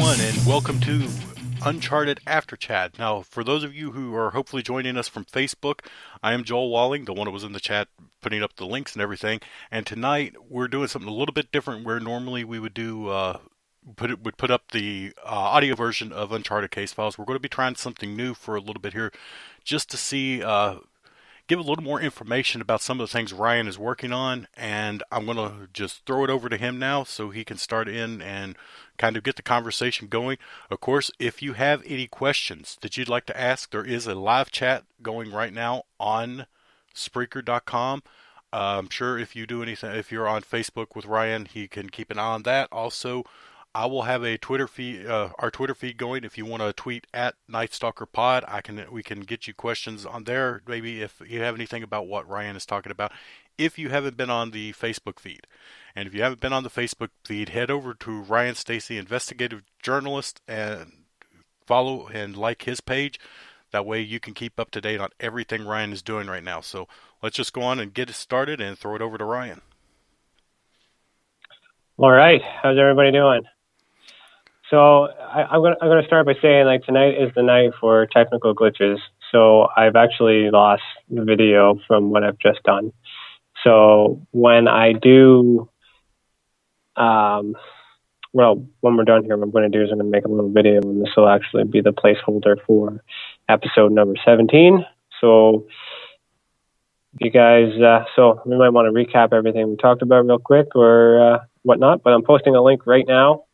everyone, and welcome to Uncharted After Chat. Now, for those of you who are hopefully joining us from Facebook, I am Joel Walling, the one who was in the chat putting up the links and everything. And tonight we're doing something a little bit different, where normally we would do put up the audio version of Uncharted Case Files. We're going to be trying something new for a little bit here, just to see give a little more information about some of the things Ryan is working on, and I'm going to just throw it over to him now so he can start in and kind of get the conversation going. Of course, if you have any questions that you'd like to ask, there is a live chat going right now on Spreaker.com. I'm sure if you do anything, if you're on Facebook with Ryan, he can keep an eye on that. Also, I will have a Twitter feed, our Twitter feed going. If you want to tweet at Nightstalker Pod, we can get you questions on there. Maybe if you have anything about what Ryan is talking about. If you haven't been on the Facebook feed, and if you haven't been on the Facebook feed, head over to Ryan Stacy, investigative journalist, and follow and like his page. That way you can keep up to date on everything Ryan is doing right now. So let's just go on and get it started and throw it over to Ryan. All right, how's everybody doing? So I'm gonna start by saying, like, tonight is the night for technical glitches. So I've actually lost the video from what I've just done. So when I do, when we're done here, what I'm going to do is I'm going to make a little video, and this will actually be the placeholder for episode number 17. So you guys, so we might want to recap everything we talked about real quick or whatnot, but I'm posting a link right now.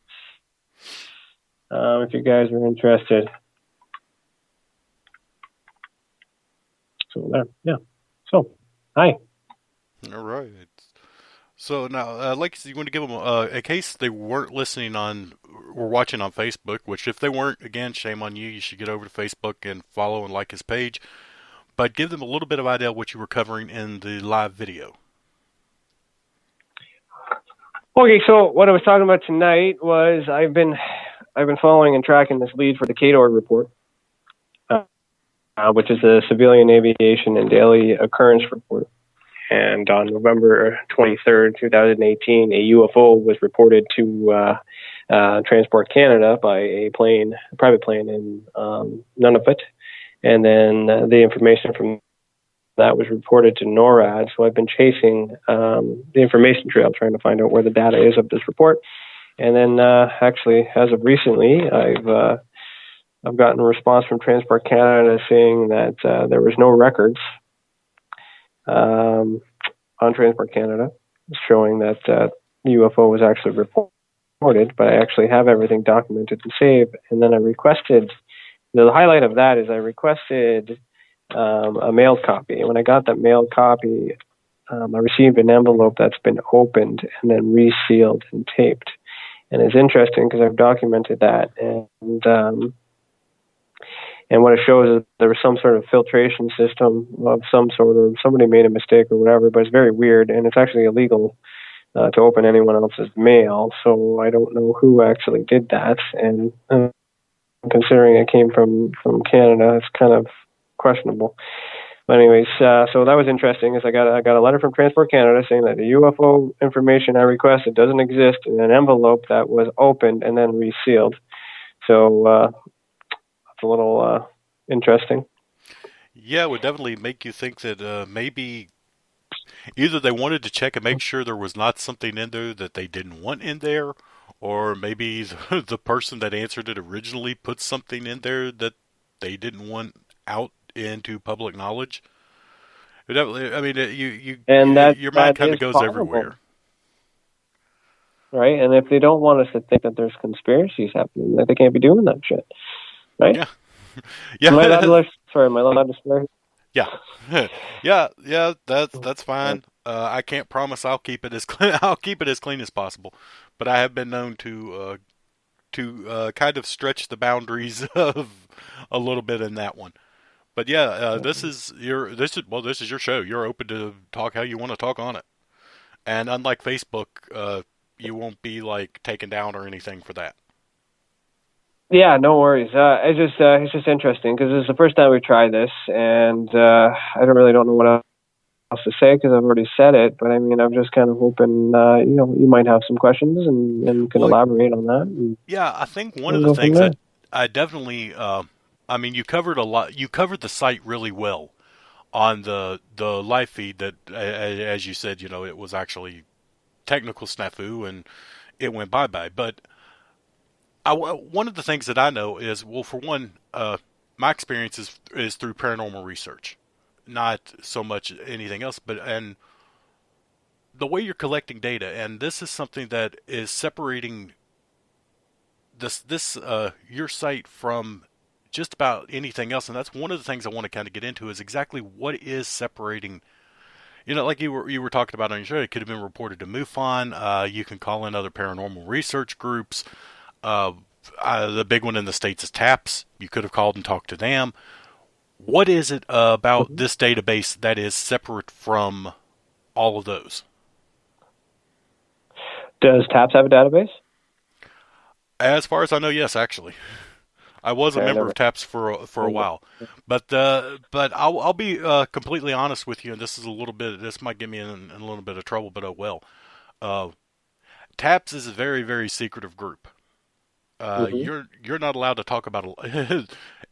If you guys are interested. So there, yeah. So, hi. All right. So now, like, you want to give them, in case they weren't listening on or watching on Facebook, which if they weren't, again, shame on you. You should get over to Facebook and follow and like his page. But give them a little bit of idea of what you were covering in the live video. Okay, so what I was talking about tonight was I've been following and tracking this lead for the KDOR report, which is the Civilian Aviation and Daily Occurrence Report. And on November 23rd, 2018, a UFO was reported to Transport Canada by a private plane in Nunavut. And then the information from that was reported to NORAD. So I've been chasing the information trail, trying to find out where the data is of this report. And then actually, as of recently, I've gotten a response from Transport Canada saying that there was no records on Transport Canada showing that UFO was actually reported, but I actually have everything documented and saved. And then I requested, the highlight of that is I requested a mailed copy. And when I got that mailed copy, I received an envelope that's been opened and then resealed and taped. And it's interesting because I've documented that, and what it shows is there was some sort of filtration system of some sort, or somebody made a mistake or whatever, but it's very weird, and it's actually illegal to open anyone else's mail, so I don't know who actually did that, and considering it came from Canada, it's kind of questionable. But anyways, so that was interesting. Is I got a letter from Transport Canada saying that the UFO information I requested doesn't exist in an envelope that was opened and then resealed. So it's a little interesting. Yeah, it would definitely make you think that maybe either they wanted to check and make sure there was not something in there that they didn't want in there, or maybe the person that answered it originally put something in there that they didn't want out into public knowledge. I mean, your mind kind of goes possible. Everywhere, right? And if they don't want us to think that there's conspiracies happening, that they can't be doing that shit, right? Yeah, yeah. Am I allowed to swear? Yeah, yeah. That's fine. I can't promise I'll keep it as clean as possible, but I have been known to kind of stretch the boundaries of a little bit in that one. But yeah, this is your show. You're open to talk how you want to talk on it, and unlike Facebook, you won't be like taken down or anything for that. Yeah, no worries. It's just interesting because this is the first time we've tried this, and I don't know what to say because I've already said it. But I mean, I'm just kind of hoping, you might have some questions and can Well, elaborate on that. And yeah, I think one of we'll the go from things there. that I definitely, I mean, you covered a lot. You covered the site really well on the live feed. That, as you said, it was actually technical snafu and it went bye bye. But one of the things that I know is, well, for one, my experience is through paranormal research, not so much anything else. But and the way you're collecting data, and this is something that is separating this your site from just about anything else, and that's one of the things I want to kind of get into is exactly what is separating. Like you were talking about on your show, it could have been reported to MUFON. You can call in other paranormal research groups. Uh, the big one in the States is TAPS. You could have called and talked to them. What is it about Mhm. this database that is separate from all of those? Does TAPS have a database? As far as I know, yes, actually. I was a Okay, I member never. of TAPS for a while, but I'll be completely honest with you, and this might get me in a little bit of trouble, but oh well. Uh, TAPS is a very very secretive group. Hmm. You're not allowed to talk about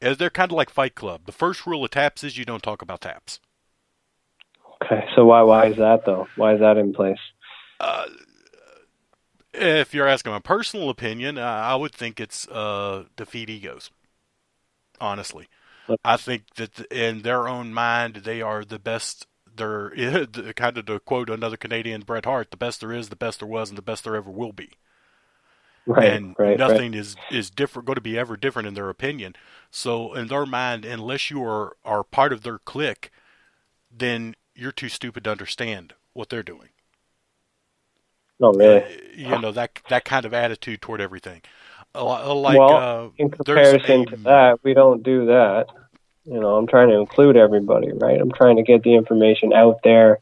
they're kind of like Fight Club. The first rule of TAPS is you don't talk about TAPS. Okay, so why is that though? Why is that in place? Uh, if you're asking my personal opinion, I would think it's defeat egos. Honestly, I think that in their own mind, they are the best. They're kind of, to quote another Canadian, Bret Hart, the best there is, the best there was, and the best there ever will be. Right, And right, right. nothing is different, going to be ever different in their opinion. So in their mind, unless you are part of their clique, then you're too stupid to understand what they're doing. No, really. That kind of attitude toward everything. Like Well, in there's comparison a to that, we don't do that. I'm trying to include everybody, right? I'm trying to get the information out there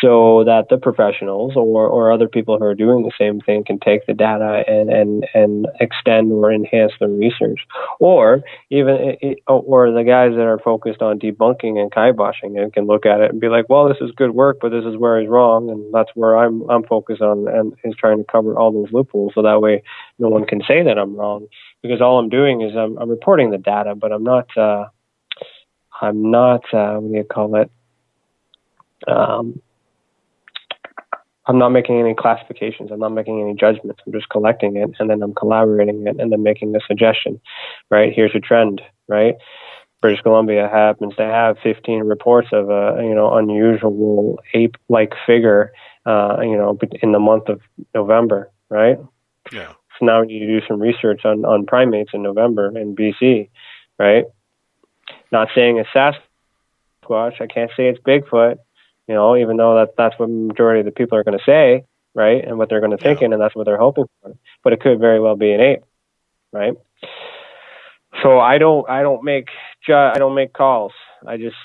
so that the professionals or other people who are doing the same thing can take the data and extend or enhance their research. Or even or the guys that are focused on debunking and kiboshing it can look at it and be like, well, this is good work, but this is where he's wrong, and that's where I'm focused on, and is trying to cover all those loopholes so that way no one can say that I'm wrong, because all I'm doing is I'm reporting the data, but I'm not, what do you call it? Um, I'm not making any classifications. I'm not making any judgments. I'm just collecting it, and then I'm collaborating it, and then making a suggestion, right? Here's a trend, right? British Columbia happens to have 15 reports of a, unusual ape-like figure, in the month of November, right? yeah So now we need to do some research on primates in November in BC, right? Not saying it's Sasquatch. I can't say it's Bigfoot, even though that's what the majority of the people are going to say, right? And what they're going to think, yeah and that's what they're hoping for. But it could very well be an ape, right? So I don't make calls. I just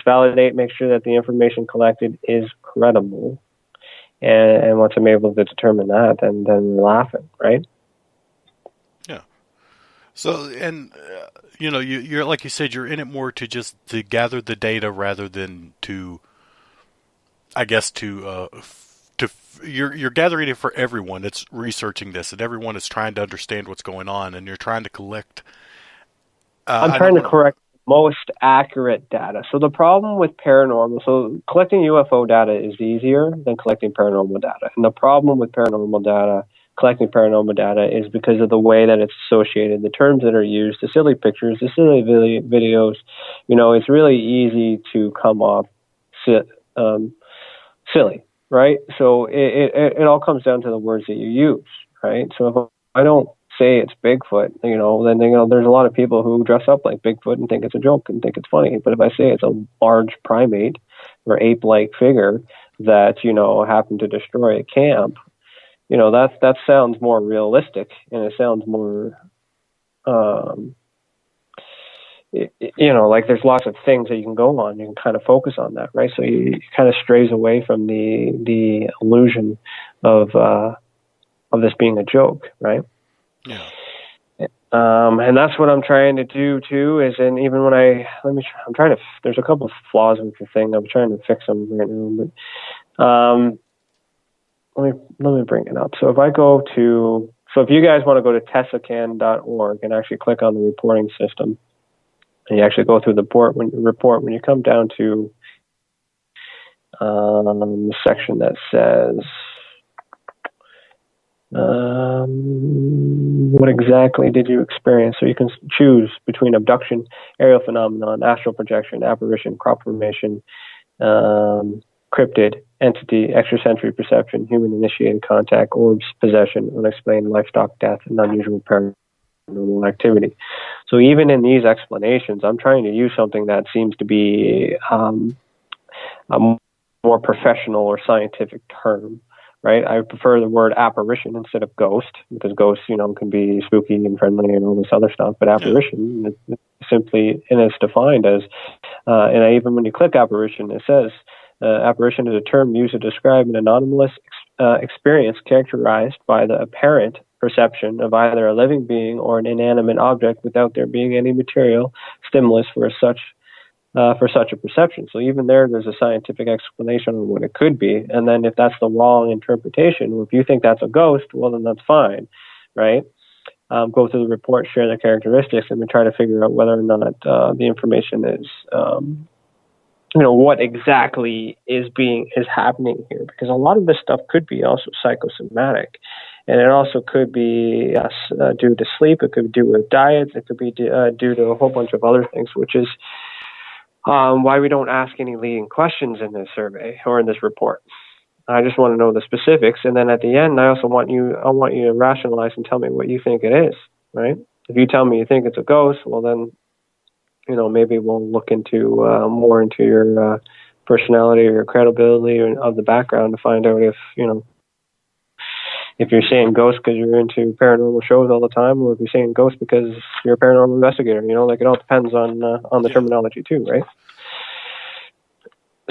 validate, make sure that the information collected is credible, and once I'm able to determine that, then we're laughing, right? yeah. So and you're like you said, you're in it more to just to gather the data rather than to, I guess, you're gathering it for everyone that's researching this, and everyone is trying to understand what's going on, and you're trying to collect. I'm I don't trying to want to. correct most accurate data. So the problem with paranormal, so collecting UFO data is easier than collecting paranormal data. And the problem with collecting paranormal data is because of the way that it's associated, the terms that are used, the silly pictures, the silly videos. It's really easy to come off um, silly, right? So it all comes down to the words that you use, right? So if I don't say it's Bigfoot, then there's a lot of people who dress up like Bigfoot and think it's a joke and think it's funny. But if I say it's a large primate or ape-like figure that happened to destroy a camp, that sounds more realistic, and it sounds more um, like there's lots of things that you can go on. You can kind of focus on that, right? So you kind of strays away from the illusion of this being a joke, right? Yeah. And that's what I'm trying to do too. Is and even when I'm trying to. There's a couple of flaws with the thing. I'm trying to fix them right now. But let me bring it up. So if I go to, so if you guys want to go to teslacan.org and actually click on the reporting system, and you actually go through the report, when you come down to the section that says what exactly did you experience? So you can choose between abduction, aerial phenomenon, astral projection, apparition, crop formation, cryptid, entity, extrasensory perception, human-initiated contact, orbs, possession, unexplained livestock death, and unusual paranormal activity. So even in these explanations, I'm trying to use something that seems to be a more professional or scientific term, right? I prefer the word apparition instead of ghost, because ghosts, can be spooky and friendly and all this other stuff. But apparition simply, and it's defined as, even when you click apparition, it says apparition is a term used to describe an anomalous experience characterized by the apparent perception of either a living being or an inanimate object without there being any material stimulus for such a perception. So even there's a scientific explanation on what it could be. And then if that's the wrong interpretation, or if you think that's a ghost, well, then that's fine, right? Go through the report, share the characteristics, and then try to figure out whether or not the information is, what exactly is happening here. Because a lot of this stuff could be also psychosomatic. And it also could be due to sleep. It could be due to diets. It could be due to a whole bunch of other things, which is why we don't ask any leading questions in this survey or in this report. I just want to know the specifics, and then at the end, I want you to rationalize and tell me what you think it is, right? If you tell me you think it's a ghost, well then, maybe we'll look into more into your personality or your credibility of the background to find out if you're saying ghost because you're into paranormal shows all the time, or if you're saying ghost because you're a paranormal investigator. It all depends on the terminology too, right?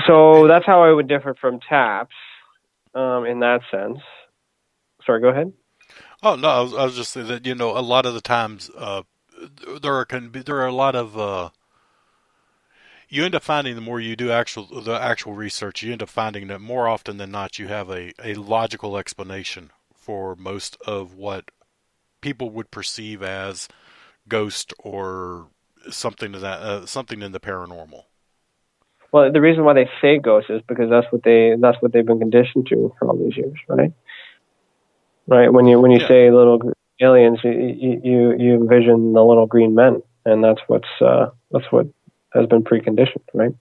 So that's how I would differ from TAPS in that sense. Sorry, go ahead. Oh no, I was just saying that a lot of the times there are a lot of you end up finding the more you do the actual research, you end up finding that more often than not you have a logical explanation for most of what people would perceive as ghost or something something in the paranormal. Well, the reason why they say ghost is because that's what they've been conditioned to for all these years, right? Right. When you say little aliens, you envision the little green men, and that's what has been preconditioned, right?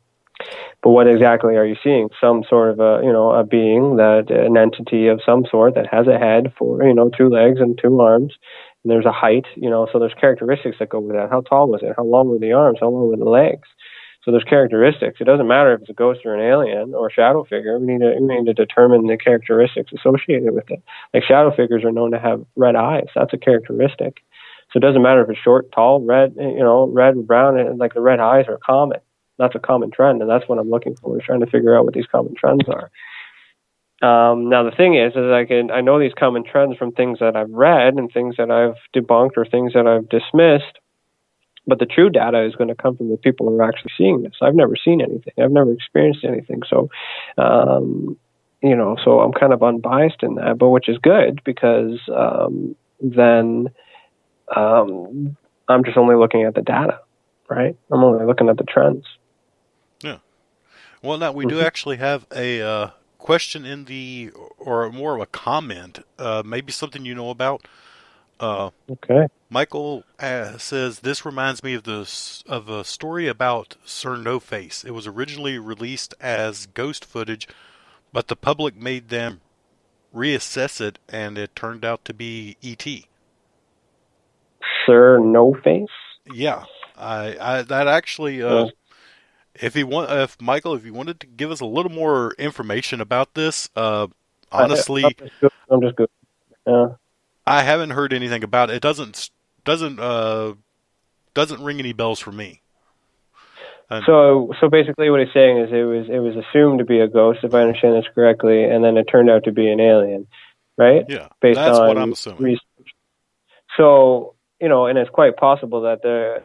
But what exactly are you seeing? Some sort of a being, an entity of some sort that has a head, two legs and two arms, and there's a height, so there's characteristics that go with that. How tall was it? How long were the arms? How long were the legs? So there's characteristics. It doesn't matter if it's a ghost or an alien or a shadow figure. We need to determine the characteristics associated with it. Like shadow figures are known to have red eyes. That's a characteristic. So it doesn't matter if it's short, tall, red, red and brown, and like the red eyes are common. That's a common trend, and that's what I'm looking for, is trying to figure out what these common trends are. Now the thing is I know these common trends from things that I've read and things that I've debunked or things that I've dismissed. But the true data is going to come from the people who are actually seeing this. I've never seen anything. I've never experienced anything. So, so I'm kind of unbiased in that, but which is good because then I'm just only looking at the data, right? I'm only looking at the trends. Yeah. Well, now we do actually have a question or more of a comment, maybe something you know about. Okay. Michael says this reminds me of a story about Sir No Face. It was originally released as ghost footage, but the public made them reassess it, and it turned out to be E.T. Sir No Face. Yeah, I that actually. If Michael, if you wanted to give us a little more information about this, honestly, I'm just good. Yeah. I haven't heard anything about it. It doesn't ring any bells for me. And So basically, what he's saying is it was assumed to be a ghost, if I understand this correctly, and then it turned out to be an alien, right? yeah, Based that's on what I'm assuming. research. So and it's quite possible that they're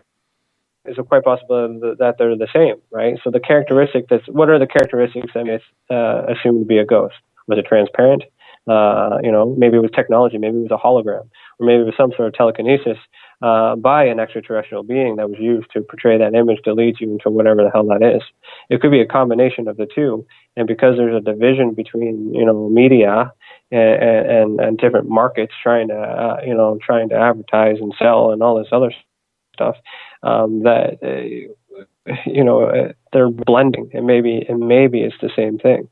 the same, right? So the characteristic what are the characteristics that is assumed to be a ghost? Was it transparent? Maybe it was technology, maybe it was a hologram, or maybe it was some sort of telekinesis by an extraterrestrial being that was used to portray that image to lead you into whatever the hell that is. It could be a combination of the two, and because there's a division between media and different markets trying to advertise and sell and all this other stuff, that they're blending, and maybe it's the same thing,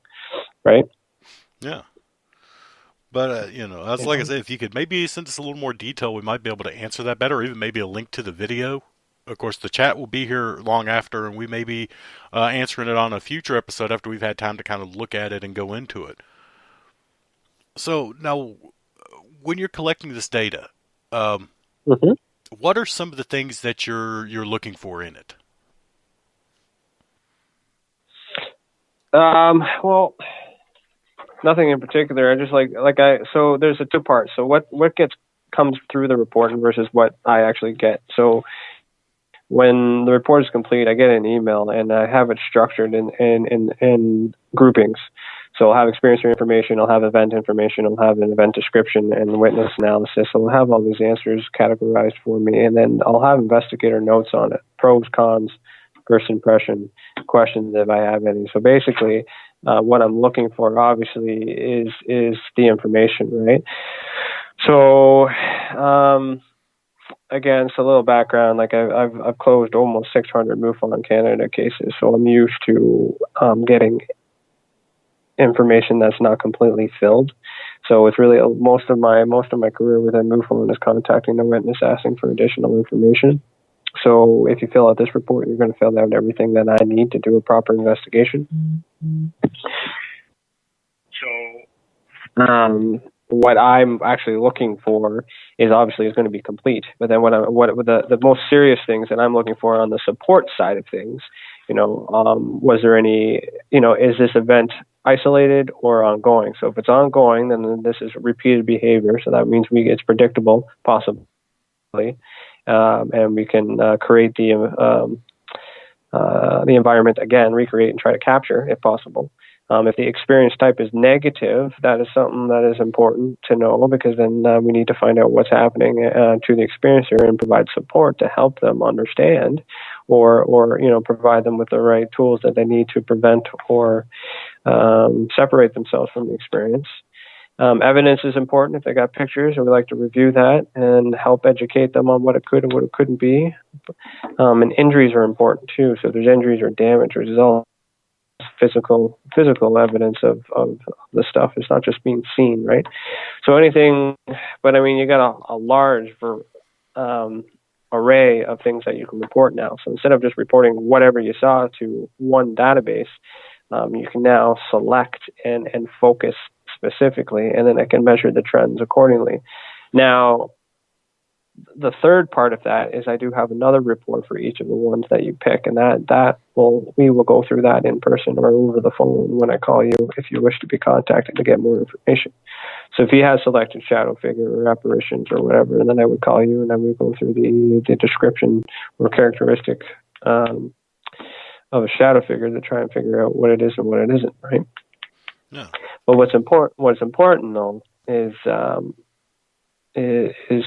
right? Yeah. But, that's like I said, if you could maybe send us a little more detail, we might be able to answer that better, or even maybe a link to the video. Of course, the chat will be here long after, and we may be answering it on a future episode after we've had time to kind of look at it and go into it. So, now, when you're collecting this data, Mm-hmm. what are some of the things that you're looking for in it? Well, nothing in particular. I just so there's a two parts. So what comes through the report versus what I actually get. So when the report is complete, I get an email and I have it structured in groupings. So I'll have experiencer information, I'll have event information, I'll have an event description and witness analysis. So I'll have all these answers categorized for me, and then I'll have investigator notes on it, pros, cons, first impression, questions if I have any. So basically, what I'm looking for, obviously, is the information, right? So, again, it's a little background. Like I've closed almost 600 MUFON Canada cases, so I'm used to getting information that's not completely filled. So it's really most of my career within MUFON is contacting the witness, asking for additional information. So if you fill out this report, you're going to fill out everything that I need to do a proper investigation. So what I'm actually looking for is going to be complete. But then what the most serious things that I'm looking for on the support side of things, was there any, is this event isolated or ongoing? So if it's ongoing, then this is repeated behavior. So that means it's predictable, possibly. And we can create the environment again, recreate and try to capture if possible. If the experience type is negative, that is something that is important to know, because then we need to find out what's happening to the experiencer and provide support to help them understand, or provide them with the right tools that they need to prevent or separate themselves from the experience. Evidence is important. If they got pictures, we like to review that and help educate them on what it could and what it couldn't be. And injuries are important too. So if there's injuries or damage, which is all physical evidence of the stuff. It's not just being seen, right? So anything, but I mean, you got a large array of things that you can report now. So instead of just reporting whatever you saw to one database, you can now select and focus specifically, and then it can measure the trends accordingly. Now, the third part of that is I do have another report for each of the ones that you pick, and we will go through that in person or over the phone when I call you if you wish to be contacted to get more information. So if you have selected shadow figure or apparitions or whatever, then I would call you and then we go through the description or characteristic of a shadow figure to try and figure out what it is and what it isn't, right? Yeah. But what's important though is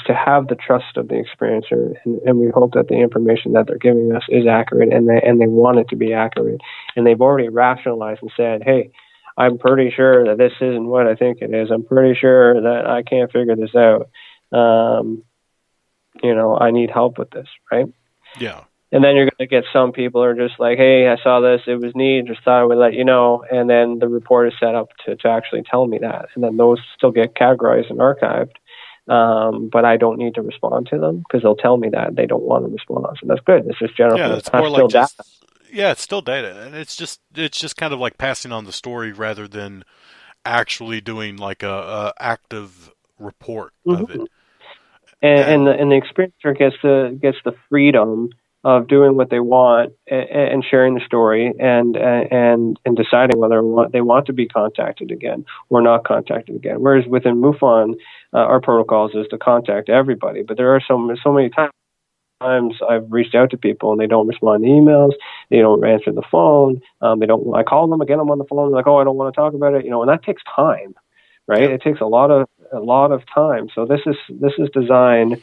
to have the trust of the experiencer, and we hope that the information that they're giving us is accurate, and they want it to be accurate, and they've already rationalized and said, hey, I'm pretty sure that this isn't what I think it is. I'm pretty sure that I can't figure this out. I need help with this, right? Yeah. And then you're going to get some people who are just like, hey, I saw this, it was neat, just thought I would let you know. And then the report is set up to actually tell me that. And then those still get categorized and archived. But I don't need to respond to them because they'll tell me that they don't want to respond. So that's good. It's just general. Yeah, it's more like just data. Yeah, it's still data, and it's just kind of like passing on the story rather than actually doing like a active report of it. And the experiencer gets the freedom of doing what they want and sharing the story and deciding whether they want to be contacted again or not contacted again. Whereas within MUFON, our protocols is to contact everybody. But there are so many times I've reached out to people and they don't respond to emails, they don't answer the phone, they don't. I call them, I get them on the phone, they're like, oh, I don't want to talk about it, and that takes time, right? Yep. It takes a lot of time. So this is designed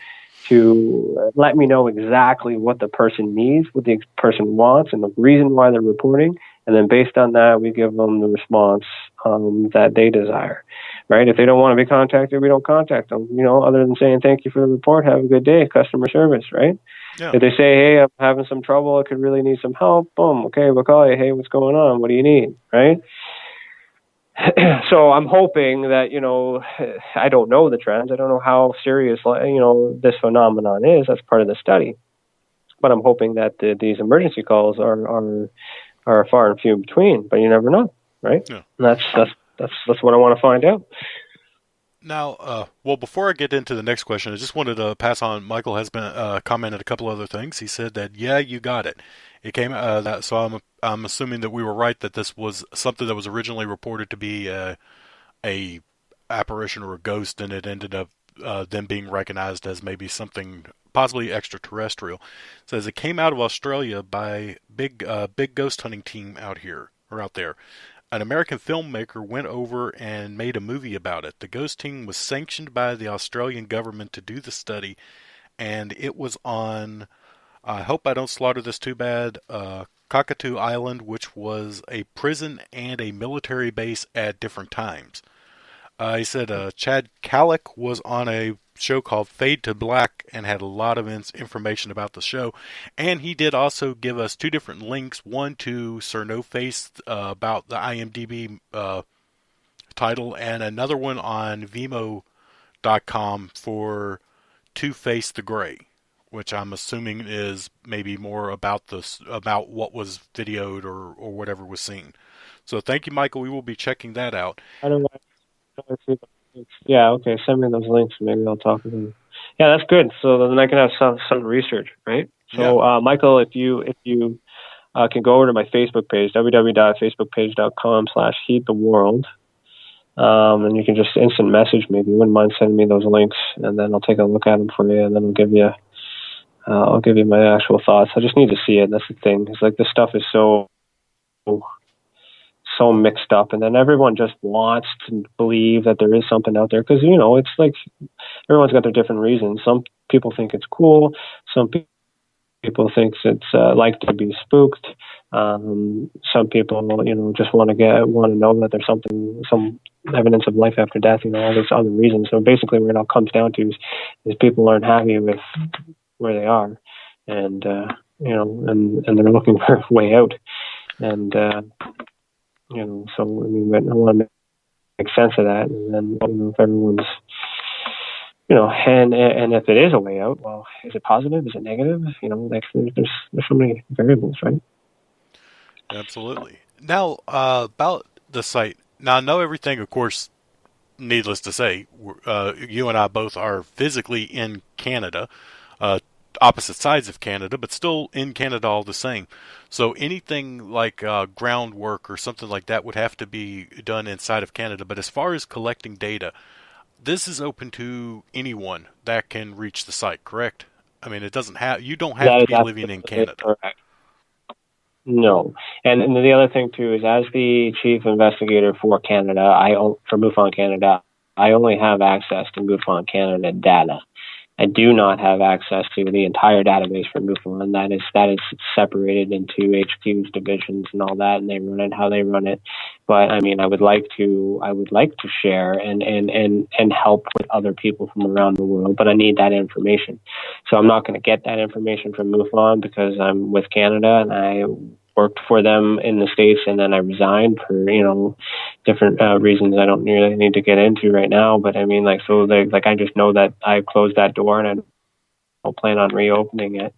to let me know exactly what the person needs, what the person wants, and the reason why they're reporting. And then based on that, we give them the response that they desire, right? If they don't want to be contacted, we don't contact them, other than saying, thank you for the report, have a good day, customer service, right? Yeah. If they say, hey, I'm having some trouble, I could really need some help, boom, okay, we'll call you, hey, what's going on? What do you need, right? So I'm hoping that, I don't know the trends. I don't know how serious, this phenomenon is. That's part of the study. But I'm hoping that these emergency calls are far and few between. But you never know, right? Yeah. And that's what I want to find out. Now, well, before I get into the next question, I just wanted to pass on. Michael has been commented a couple other things. He said that, yeah, you got it. It came so I'm assuming that we were right, that this was something that was originally reported to be a apparition or a ghost, and it ended up then being recognized as maybe something possibly extraterrestrial. It says it came out of Australia by big ghost hunting team out there. An American filmmaker went over and made a movie about it. The ghost team was sanctioned by the Australian government to do the study, and it was on, I hope I don't slaughter this too bad, Cockatoo Island, which was a prison and a military base at different times. He said Chad Kalick was on a show called Fade to Black and had a lot of information about the show. And he did also give us two different links, one to Sir No Face about the IMDb title, and another one on Vimeo.com for Two Face the Gray, which I'm assuming is maybe more about what was videoed or whatever was seen. So thank you, Michael. We will be checking that out. I don't know. Yeah, okay. Send me those links. Maybe I'll talk to them. Yeah, that's good. So then I can have some research, right? So, Yeah. Michael, if you can go over to my Facebook page, www.facebookpage.com/heattheworld, and you can just instant message me if you wouldn't mind sending me those links, and then I'll take a look at them for you, and then I'll give you my actual thoughts. I just need to see it. That's the thing. It's like this stuff is so mixed up, and then everyone just wants to believe that there is something out there because it's like everyone's got their different reasons. Some people think it's cool, some people think it's like to be spooked, some people just want to know that there's some evidence of life after death, all these other reasons. So basically what it all comes down to is people aren't happy with where they are, and and they're looking for a way out, and so I mean, I want to make sense of that, and then if everyone's, and if it is a way out, well, is it positive? Is it negative? There's so many variables, right? Absolutely. Now, about the site. Now, I know everything, of course. Needless to say, you and I both are physically in Canada, opposite sides of Canada, but still in Canada all the same. So anything like groundwork or something like that would have to be done inside of Canada. But as far as collecting data, this is open to anyone that can reach the site, correct? I mean, you don't have That to is be living in absolutely Canada. correct. No, and the other thing too is, as the chief investigator for Canada, for MUFON Canada, I only have access to MUFON Canada data. I do not have access to the entire database for MUFON. That is separated into HQs, divisions, and all that, and they run it how they run it. But I mean, I would like to share and help with other people from around the world, but I need that information. So I'm not going to get that information from MUFON because I'm with Canada and I worked for them in the States, and then I resigned for different reasons I don't really need to get into right now. But I mean, I just know that I closed that door and I don't plan on reopening it.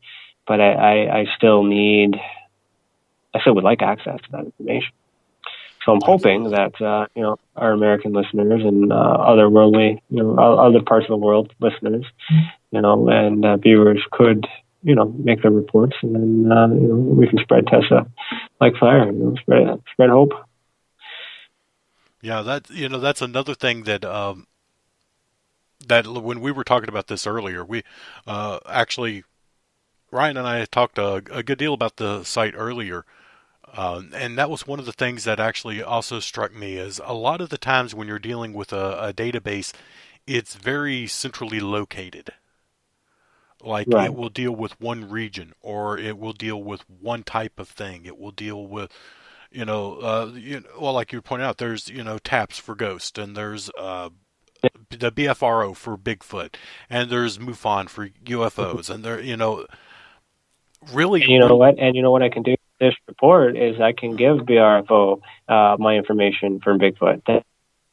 But I still would like access to that information. So I'm hoping that our American listeners and other worldly, other parts of the world listeners, and viewers could make their reports, and then we can spread Tessa like fire. Spread hope. Yeah, that's another thing that that when we were talking about this earlier, we actually Ryan and I talked a good deal about the site earlier, and that was one of the things that actually also struck me is a lot of the times when you're dealing with a database, it's very centrally located. Like it Right. will deal with one region, or it will deal with one type of thing. It will deal with, well, like you pointed out, there's taps for ghost, and there's the BFRO for Bigfoot, and there's MUFON for UFOs, and there, really, And you know what? And you know what I can do with this report is I can give BRFO my information for Bigfoot to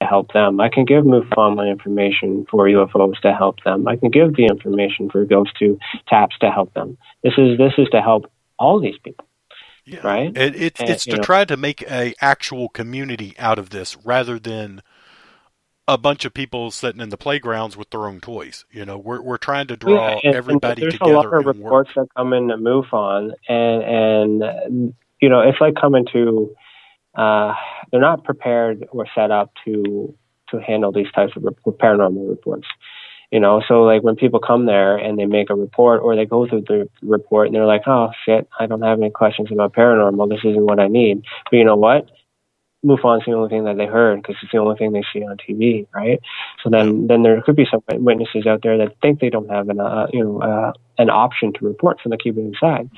help them. I can give MUFON my information for UFOs to help them. I can give the information for Ghost to TAPS to help them. This is to help all these people, yeah, right? And it's to try to make a actual community out of this rather than a bunch of people sitting in the playgrounds with their own toys. We're trying to yeah, draw and everybody there's a lot together of and work. reports that come in to MUFON, and it's like coming to uh, they're not prepared or set up to handle these types of paranormal reports. So like when people come there and they make a report or they go through the report and they're like, oh shit, I don't have any questions about paranormal. This isn't what I need. But you know what? MUFON's the only thing that they heard because it's the only thing they see on TV, right? So Yep. then there could be some witnesses out there that think they don't have an option to report, so they keep it inside.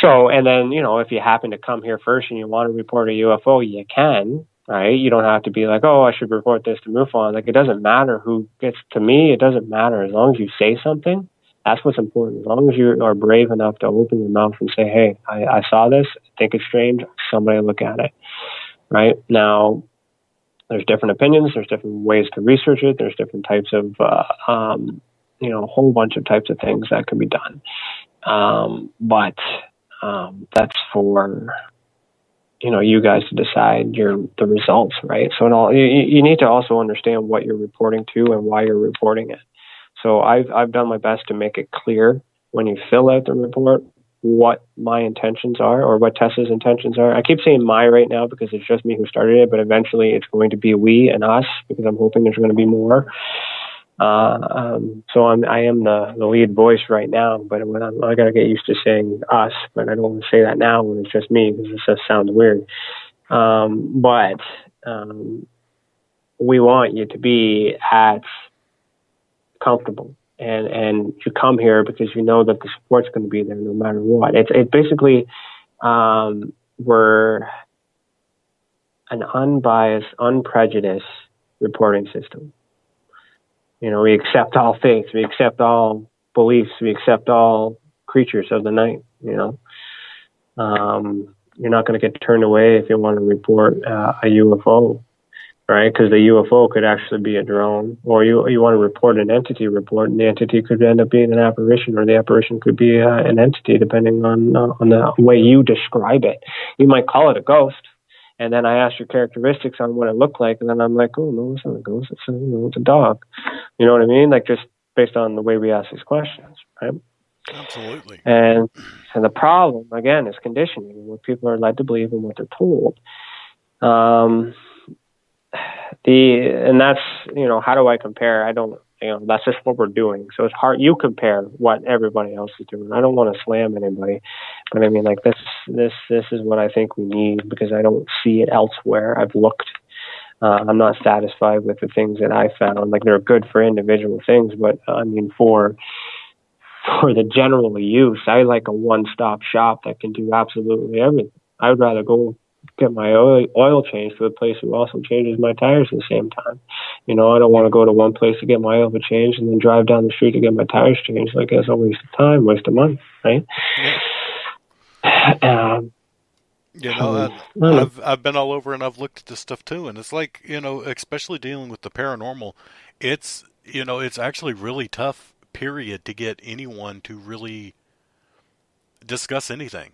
So, and then, if you happen to come here first and you want to report a UFO, you can, right? You don't have to be like, oh, I should report this to MUFON. Like, it doesn't matter who gets to me. It doesn't matter as long as you say something. That's what's important. As long as you are brave enough to open your mouth and say, hey, I saw this. I think it's strange. Somebody look at it, right? Now, there's different opinions. There's different ways to research it. There's different types of, a whole bunch of types of things that can be done. But that's for you guys to decide the results, right? So you need to also understand what you're reporting to and why you're reporting it. So I've done my best to make it clear when you fill out the report what my intentions are or what Tessa's intentions are. I keep saying my right now because it's just me who started it, but eventually it's going to be we and us because I'm hoping there's going to be more. So I am the lead voice right now, but I got to get used to saying us, but I don't want to say that now when it's just me because it just sounds weird. But we want you to be at comfortable and you come here because you know that the support's going to be there no matter what. It basically, we're an unbiased, unprejudiced reporting system. We accept all faiths, we accept all beliefs, we accept all creatures of the night. You're not going to get turned away if you want to report a UFO, right? Because the UFO could actually be a drone, or you want to report an entity report, and the entity could end up being an apparition, or the apparition could be an entity, depending on the way you describe it. You might call it a ghost. And then I ask your characteristics on what it looked like, and then I'm like, oh no, it's not a ghost. It's a dog. You know what I mean? Like just based on the way we ask these questions, right? Absolutely. And the problem again is conditioning, what people are led to believe and what they're told. And that's how do I compare? I don't. That's just what we're doing. So it's hard. You compare what everybody else is doing. I don't want to slam anybody, but I mean, like this is what I think we need because I don't see it elsewhere. I've looked. I'm not satisfied with the things that I found. Like they're good for individual things, but I mean for the general use, I like a one-stop shop that can do absolutely everything. I would rather go get my oil changed to a place who also changes my tires at the same time. I don't want to go to one place to get my oil changed and then drive down the street to get my tires changed. Like that's a waste of time, waste of money, right? Yeah. Um, I've been all over and I've looked at this stuff too, and it's like especially dealing with the paranormal, it's actually really tough. Period to get anyone to really discuss anything.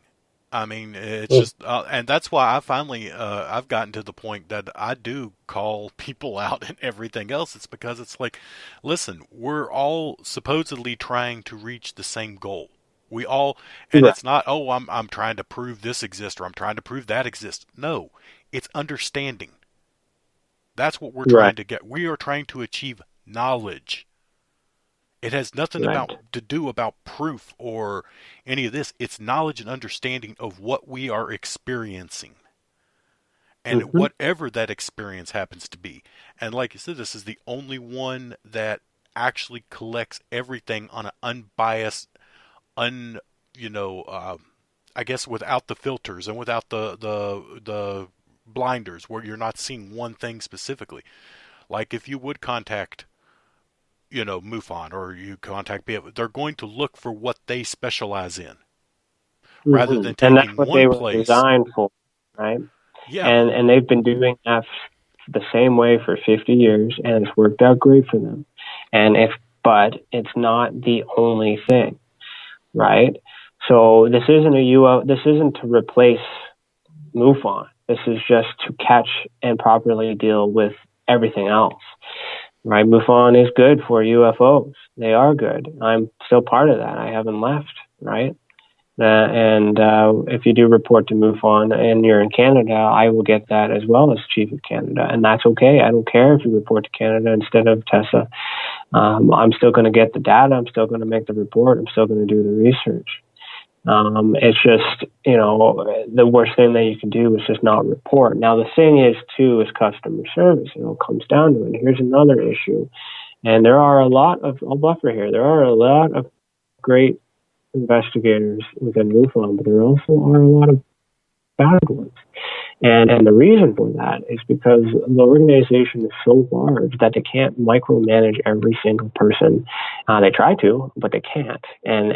I mean, it's just, and that's why I finally, I've gotten to the point that I do call people out and everything else. It's because it's like, listen, we're all supposedly trying to reach the same goal. We all, and right, it's not, oh, I'm trying to prove this exists or I'm trying to prove that exists. No, it's understanding. That's what we're right. trying to get. We are trying to achieve knowledge. It has nothing Right. to do about proof or any of this. It's knowledge and understanding of what we are experiencing and Hmm. whatever that experience happens to be. And like you said, this is the only one that actually collects everything on an unbiased, un you know, I guess without the filters and without the blinders where you're not seeing one thing specifically. Like if you would contact, MUFON or you contact BF, they're going to look for what they specialize in rather Hmm. than And that's taking what they one were place. designed for, right? Yeah. And they've been doing that the same way for 50 years, and it's worked out great for them. But it's not the only thing, right? So this isn't a UO. This isn't to replace MUFON. This is just to catch and properly deal with everything else, right? MUFON is good for UFOs. They are good. I'm still part of that. I haven't left, right? And if you do report to MUFON and you're in Canada, I will get that as well as Chief of Canada, and that's okay. I don't care if you report to Canada instead of Tessa. I'm still going to get the data. I'm still going to make the report. I'm still going to do the research. It's just, the worst thing that you can do is just not report. Now, the thing is, too, is customer service. It all comes down to it. Here's another issue. And there are a lot of, I'll buffer here, there are a lot of great investigators within MUFON, but there also are a lot of bad ones. And the reason for that is because the organization is so large that they can't micromanage every single person. They try to, but they can't, and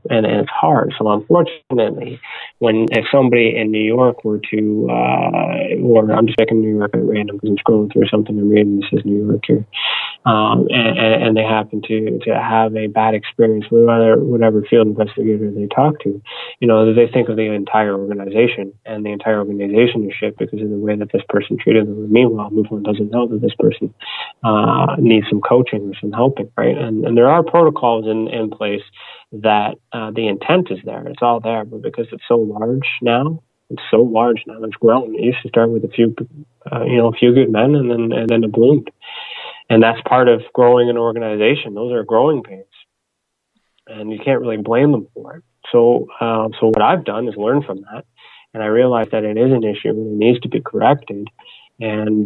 it's hard. So unfortunately, when if somebody in New York were to, or I'm just checking New York at random because I'm scrolling through something I'm reading. This is New York here, and they happen to have a bad experience with whatever field investigator they talk to, they think of the entire organization, and the entire organization is shit because of the way that this person treated them. Meanwhile, MUFON doesn't know that this person needs some coaching or some helping, right? And there are protocols in place that the intent is there. It's all there, but because it's so large now, it's grown. It used to start with a few good men, and then it bloomed. And that's part of growing an organization. Those are growing pains, and you can't really blame them for it. So what I've done is learn from that, and I realized that it is an issue and it needs to be corrected. And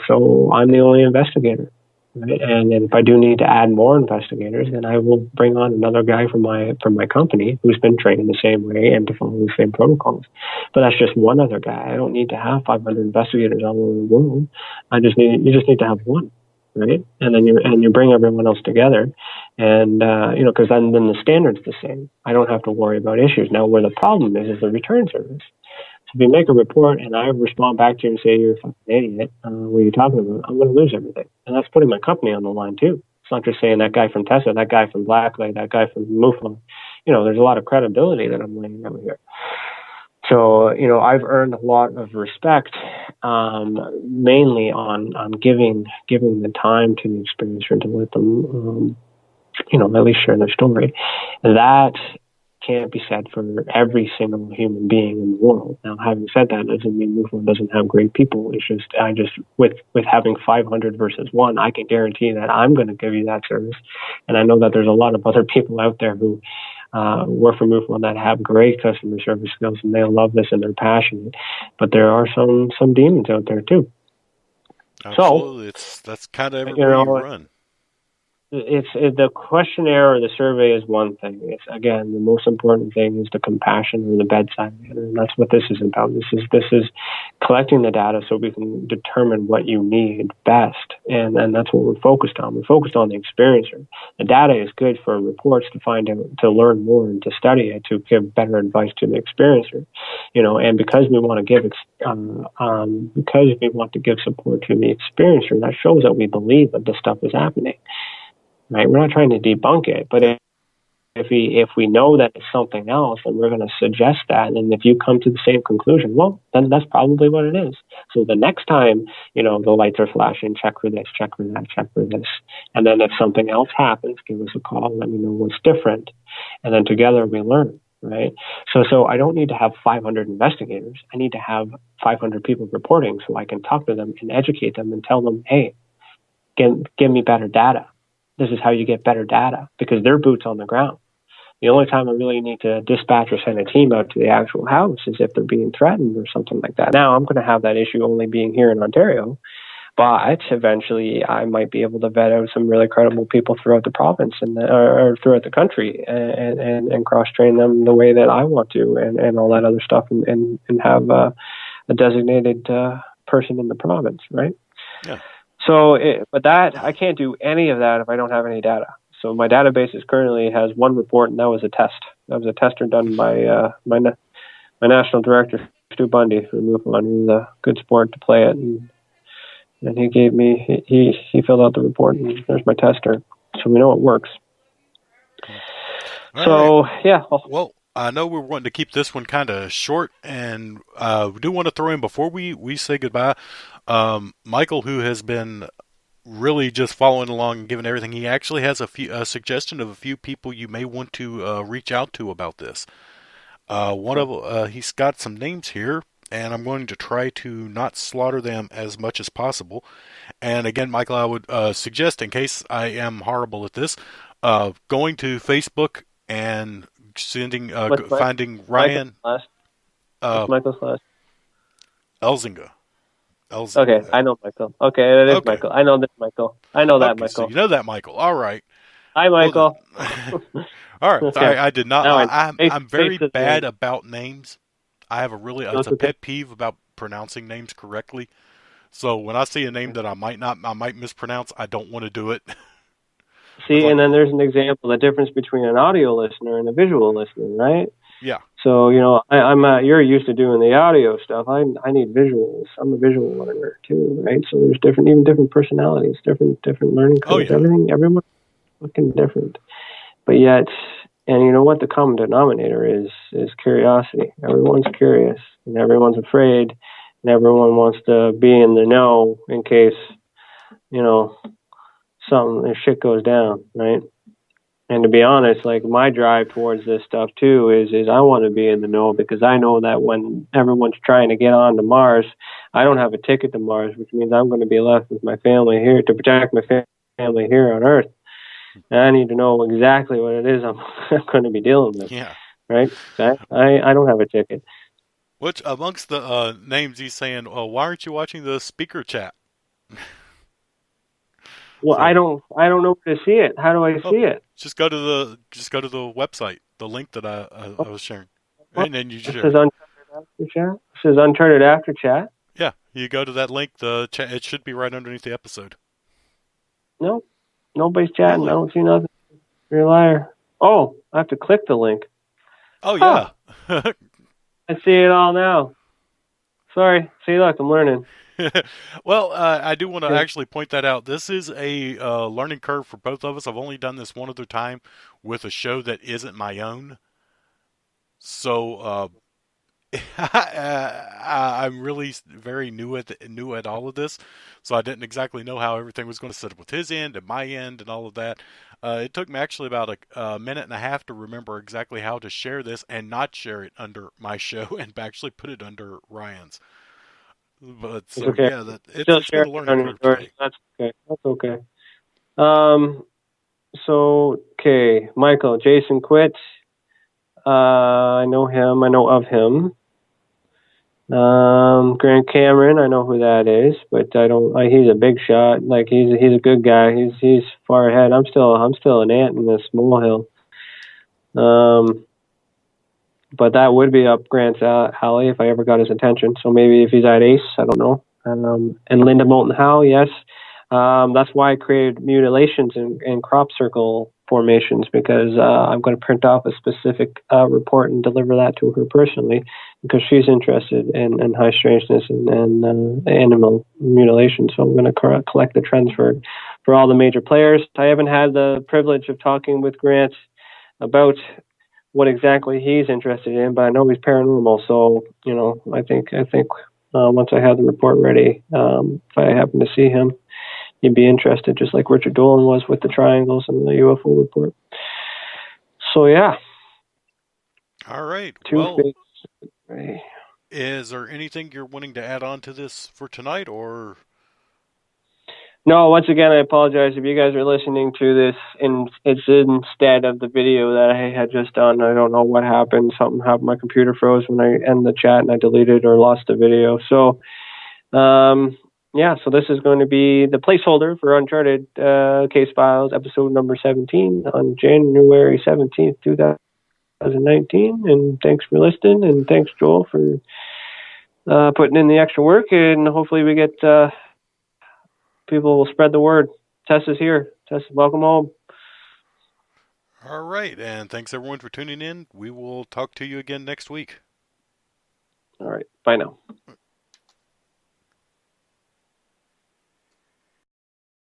so I'm the only investigator. Right? And if I do need to add more investigators, then I will bring on another guy from my company who's been trained the same way and to follow the same protocols. But that's just one other guy. I don't need to have 500 investigators all over the world. You just need to have one, right? And then you bring everyone else together, and because then the standard's the same. I don't have to worry about issues. Now, where the problem is the return service. So if you make a report and I respond back to you and say you're a fucking idiot, what are you talking about? I'm going to lose everything, and that's putting my company on the line too. It's not just saying that guy from Tesla, that guy from Blacklight, that guy from MUFON. There's a lot of credibility that I'm laying out here. So, I've earned a lot of respect, mainly on giving the time to the experiencer to let them, at least share their story. That can't be said for every single human being in the world. Now, having said that, doesn't mean MUFON doesn't have great people. It's just, with having 500 versus one, I can guarantee that I'm going to give you that service. And I know that there's a lot of other people out there who work for MUFON that have great customer service skills, and they love this and they're passionate. But there are some demons out there too. Absolutely. That's kind of everywhere you run. It's the questionnaire or the survey is one thing. It's, again, the most important thing is the compassion or the bedside manner, and that's what this is about. This is collecting the data so we can determine what you need best, and that's what we're focused on. We're focused on the experiencer. The data is good for reports to find out, to learn more, and to study it, to give better advice to the experiencer. And because we want to give support to the experiencer, that shows that we believe that this stuff is happening. Right, we're not trying to debunk it, but if we know that it's something else, then we're going to suggest that. And if you come to the same conclusion, well, then that's probably what it is. So the next time, the lights are flashing, check for this, check for that, check for this. And then if something else happens, give us a call, let me know what's different. And then together we learn, right? So I don't need to have 500 investigators. I need to have 500 people reporting so I can talk to them and educate them and tell them, hey, give me better data. this is how you get better data because they're boots on the ground. The only time I really need to dispatch or send a team out to the actual house is if they're being threatened or something like that. Now, I'm going to have that issue only being here in Ontario, but eventually I might be able to vet out some really credible people throughout the province or throughout the country and cross-train them the way that I want to and all that other stuff and have a designated person in the province, right? Yeah. So, but that I can't do any of that if I don't have any data. So my database is currently has one report, and that was a test. That was a tester done by my national director, Stu Bundy, from MUFON. He's a good sport to play it, and he gave me he filled out the report, and there's my tester, so we know it works. All So right. yeah, Well, I know we're wanting to keep this one kind of short, and we do want to throw in before we say goodbye, Michael, who has been really just following along and giving everything. He actually has a suggestion of a few people you may want to reach out to about this. He's got some names here, and I'm going to try to not slaughter them as much as possible. And again, Michael, I would suggest, in case I am horrible at this, going to Facebook and finding Michael's Ryan last? uh, What's Michael's last? Elzinga. Okay, Elzinga. I know Michael. Okay, it is Okay. Michael. I know this Michael. I know that Okay. So Michael. you know that, Michael. All right. Hi, Well then. Michael. All right. Okay, I did not. now I I'm face very his bad name. about names. I have a really No, it's it's a okay. pet peeve about pronouncing names correctly. So when I see a name that I might mispronounce, I don't want to do it. It's See, like, and then there's an example, the difference between an audio listener and a visual listener, right? yeah. So, I'm you're used to doing the audio stuff. I need visuals. I'm a visual learner too, right? So there's different personalities, different learning Oh curves. yeah. Everyone's fucking different. But yet, and you know what the common denominator is curiosity. Everyone's curious and everyone's afraid and everyone wants to be in the know in case, you know, something shit goes down, right? And to be honest, like my drive towards this stuff too is I want to be in the know because I know that when everyone's trying to get on to Mars, I don't have a ticket to Mars, which means I'm going to be left with my family here to protect my family here on Earth. And I need to know exactly what it is I'm going to be dealing with, Yeah. right? I don't have a ticket. Which amongst the names he's saying, why aren't you watching the speaker chat? Well, So, I don't know where to see it. How do I oh, see it? just go to the website, the link that I Oh, was sharing, what? and then you It share says it. Uncharted After Chat. It says Uncharted After Chat. Yeah, you go to that link. The chat. It should be right underneath the episode. No, nobody's chatting. I Really? don't see nothing. You're a liar. Oh, I have to click the link. Oh Huh. yeah. I see it all now. Sorry. See, look, I'm learning. Well, I do want to Okay. actually point that out. This is a learning curve for both of us. I've only done this one other time with a show that isn't my own. So I'm really very new at all of this, so I didn't exactly know how everything was going to set up with his end and my end and all of that. It took me actually about a minute and a half to remember exactly how to share this and not share it under my show and actually put it under Ryan's. But It's so okay. yeah, that Still it's been a sharing it learning on curve yours. today. That's okay. That's okay. Um. So, okay, Michael, Jason quit. I know him. I know of him. Grant Cameron, I know who that is, but I don't. He's a big shot. Like he's a good guy. He's far ahead. I'm still an ant in this molehill. Um, but that would be up Grant's alley if I ever got his attention. So maybe if he's at Ace, I don't know. And Linda Moulton Howe, yes. That's why I created mutilations and crop circle formations because I'm going to print off a specific report and deliver that to her personally because she's interested in high strangeness and animal mutilation. So I'm going to collect the trends for all the major players. I haven't had the privilege of talking with Grant about what exactly he's interested in, but I know he's paranormal. So I think once I have the report ready, if I happen to see him, he'd be interested, just like Richard Dolan was with the triangles and the UFO report. So yeah, All right. two Well, phase. is there anything you're wanting to add on to this for tonight, or No, once again, I apologize if you guys are listening to this and it's instead of the video that I had just done. I don't know what happened. Something happened. My computer froze when I ended the chat and I deleted or lost the video. So, yeah, so this is going to be the placeholder for Uncharted Case Files, episode number 17 on January 17th, 2019. And thanks for listening. And thanks, Joel, for putting in the extra work. And hopefully we get people will spread the word. Tess is here. Tess, welcome home. All right, and thanks everyone for tuning in. We will talk to you again next week. All right. Bye now.